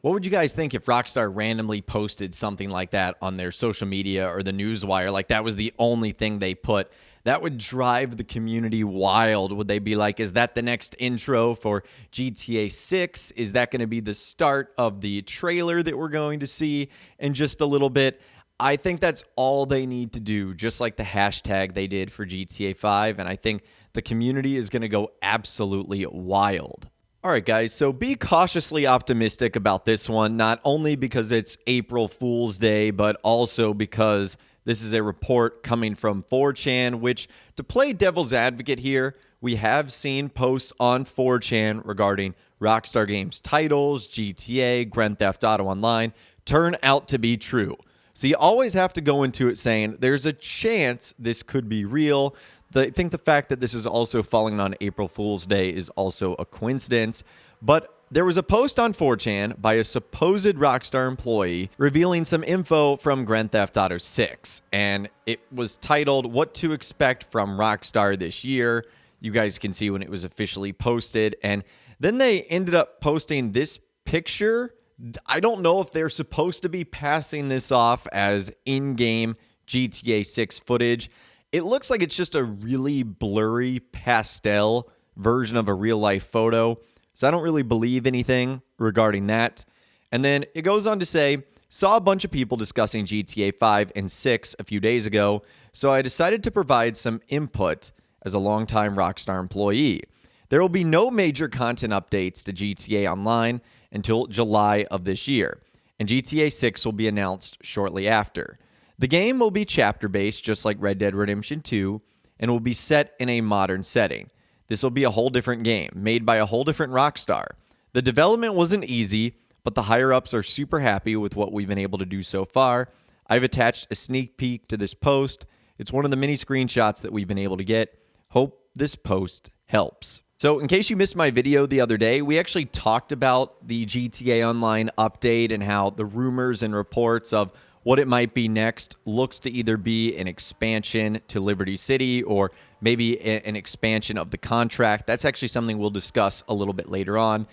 What would you guys think if Rockstar randomly posted something like that on their social media or the newswire? Like that was the only thing they put. That would drive the community wild. Would they be like, is that the next intro for GTA 6? Is that going to be the start of the trailer that we're going to see in just a little bit? I think that's all they need to do, just like the hashtag they did for GTA 5. And I think the community is going to go absolutely wild. All right, guys, so be cautiously optimistic about this one, not only because it's April Fool's Day, but also because this is a report coming from 4chan, which, to play devil's advocate here, we have seen posts on 4chan regarding Rockstar Games titles, GTA, Grand Theft Auto Online, turn out to be true. So you always have to go into it saying there's a chance this could be real. I think the fact that this is also falling on April Fool's Day is also a coincidence. But there was a post on 4chan by a supposed Rockstar employee revealing some info from Grand Theft Auto 6. And it was titled, "What to Expect from Rockstar This Year." You guys can see when it was officially posted. And then they ended up posting this picture. I don't know if they're supposed to be passing this off as in-game GTA 6 footage. It looks like it's just a really blurry pastel version of a real-life photo, so I don't really believe anything regarding that. And then it goes on to say, saw a bunch of people discussing GTA 5 and 6 a few days ago, so I decided to provide some input as a longtime Rockstar employee. There will be no major content updates to GTA Online until July of this year, and GTA 6 will be announced shortly after. The game will be chapter-based, just like Red Dead Redemption 2, and will be set in a modern setting. This will be a whole different game, made by a whole different Rockstar. The development wasn't easy, but the higher-ups are super happy with what we've been able to do so far. I've attached a sneak peek to this post. It's one of the many screenshots that we've been able to get. Hope this post helps. So in case you missed my video the other day, we actually talked about the GTA Online update and how the rumors and reports of what it might be next looks to either be an expansion to Liberty City or maybe an expansion of the contract. That's actually something we'll discuss a little bit later on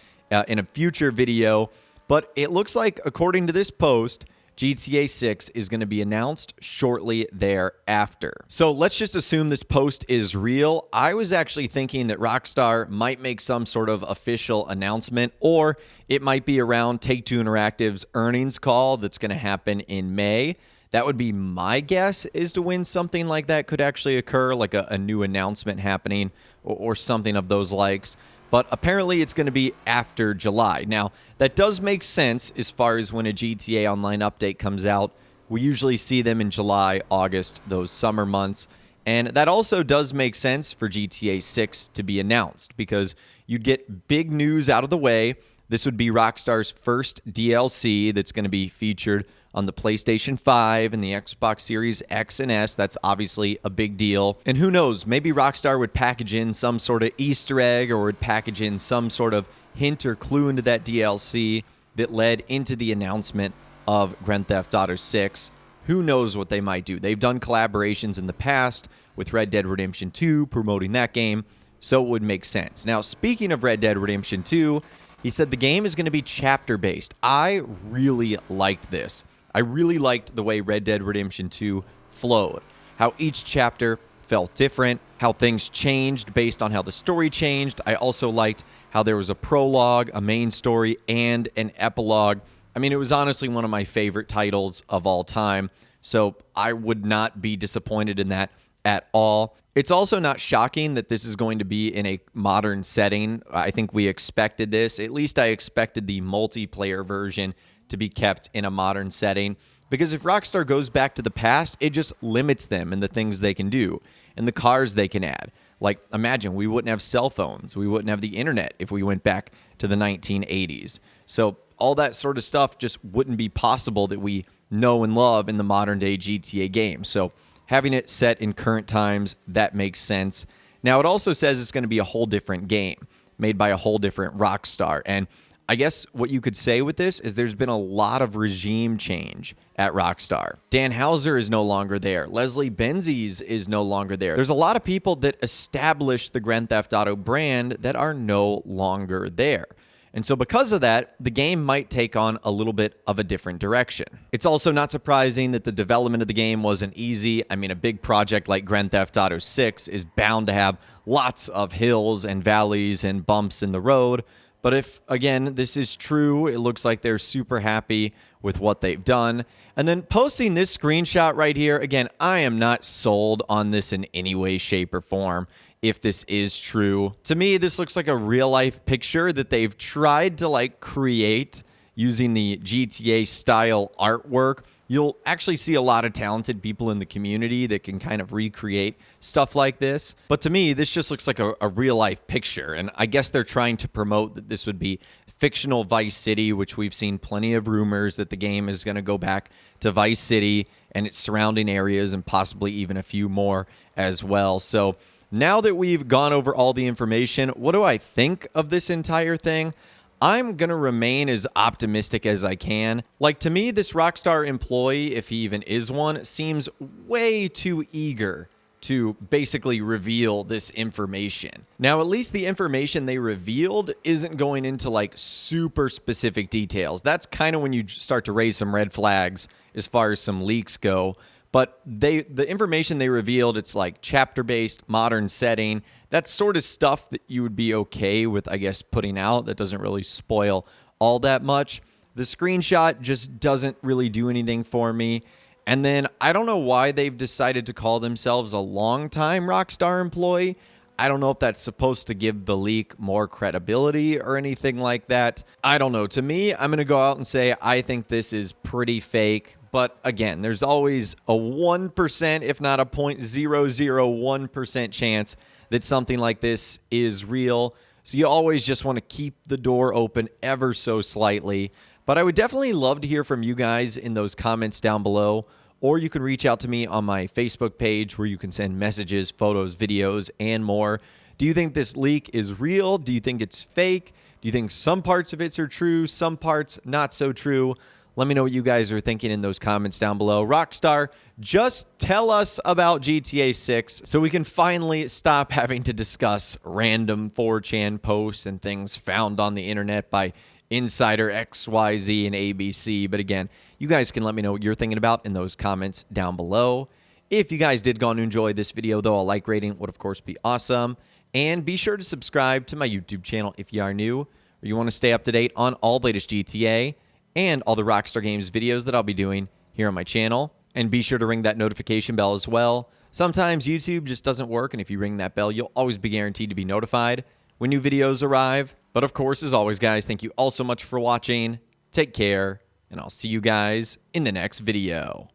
in a future video. But it looks like, according to this post, GTA 6 is going to be announced shortly thereafter. So let's just assume this post is real. I was actually thinking that Rockstar might make some sort of official announcement, or it might be around Take-Two Interactive's earnings call that's going to happen in May. That would be my guess as to when something like that could actually occur, like a new announcement happening or something of those likes. But apparently it's going to be after July. Now, that does make sense as far as when a GTA Online update comes out. We usually see them in July, August, those summer months. And that also does make sense for GTA 6 to be announced because you'd get big news out of the way. This would be Rockstar's first DLC that's going to be featured on the PlayStation 5 and the Xbox Series X and S. That's obviously a big deal. And who knows, maybe Rockstar would package in some sort of Easter egg or would package in some sort of hint or clue into that DLC that led into the announcement of Grand Theft Auto 6. Who knows what they might do? They've done collaborations in the past with Red Dead Redemption 2, promoting that game, so it would make sense. Now, speaking of Red Dead Redemption 2, he said the game is going to be chapter-based. I really liked this. I really liked the way Red Dead Redemption 2 flowed, how each chapter felt different, how things changed based on how the story changed. I also liked how there was a prologue, a main story, and an epilogue. I mean, it was honestly one of my favorite titles of all time, so I would not be disappointed in that at all. It's also not shocking that this is going to be in a modern setting. I think we expected this. At least I expected the multiplayer version to be kept in a modern setting, because if Rockstar goes back to the past, it just limits them in the things they can do and the cars they can add. Like, imagine we wouldn't have cell phones, we wouldn't have the internet if we went back to the 1980s. So all that sort of stuff just wouldn't be possible that we know and love in the modern day GTA game. So having it set in current times, that makes sense. Now, it also says it's going to be a whole different game made by a whole different Rockstar. And I guess what you could say with this is there's been a lot of regime change at Rockstar. Dan Houser is no longer there. Leslie Benzies is no longer there. There's a lot of people that established the Grand Theft Auto brand that are no longer there. And so because of that, the game might take on a little bit of a different direction. It's also not surprising that the development of the game wasn't easy. I mean, a big project like Grand Theft Auto 6 is bound to have lots of hills and valleys and bumps in the road. But if, again, this is true, it looks like they're super happy with what they've done. And then posting this screenshot right here, again, I am not sold on this in any way, shape, or form. If this is true, to me, this looks like a real life picture that they've tried to like create using the GTA style artwork. You'll actually see a lot of talented people in the community that can kind of recreate stuff like this. But to me, this just looks like a real life picture. And I guess they're trying to promote that this would be fictional Vice City, which we've seen plenty of rumors that the game is going to go back to Vice City and its surrounding areas and possibly even a few more as well. So now that we've gone over all the information, what do I think of this entire thing? I'm going to remain as optimistic as I can. Like, to me, this Rockstar employee, if he even is one, seems way too eager to basically reveal this information. Now, at least the information they revealed isn't going into like super specific details. That's kind of when you start to raise some red flags as far as some leaks go. But the information they revealed, it's like chapter-based, modern setting. That's sort of stuff that you would be okay with, I guess, putting out. That doesn't really spoil all that much. The screenshot just doesn't really do anything for me. And then I don't know why they've decided to call themselves a longtime Rockstar employee. I don't know if that's supposed to give the leak more credibility or anything like that. I don't know. To me, I'm going to go out and say I think this is pretty fake. But again, there's always a 1%, if not a 0.001% chance that something like this is real. So you always just want to keep the door open ever so slightly. But I would definitely love to hear from you guys in those comments down below. Or you can reach out to me on my Facebook page where you can send messages, photos, videos, and more. Do you think this leak is real? Do you think it's fake? Do you think some parts of it are true, some parts not so true? Let me know what you guys are thinking in those comments down below. Rockstar, just tell us about GTA 6 so we can finally stop having to discuss random 4chan posts and things found on the internet by Insider XYZ and ABC. But again, you guys can let me know what you're thinking about in those comments down below. If you guys did go and enjoy this video, though, a like rating would, of course, be awesome. And be sure to subscribe to my YouTube channel if you are new or you want to stay up to date on all the latest GTA and all the Rockstar Games videos that I'll be doing here on my channel. And be sure to ring that notification bell as well. Sometimes YouTube just doesn't work, and if you ring that bell, you'll always be guaranteed to be notified when new videos arrive. But of course, as always, guys, thank you all so much for watching. Take care, and I'll see you guys in the next video.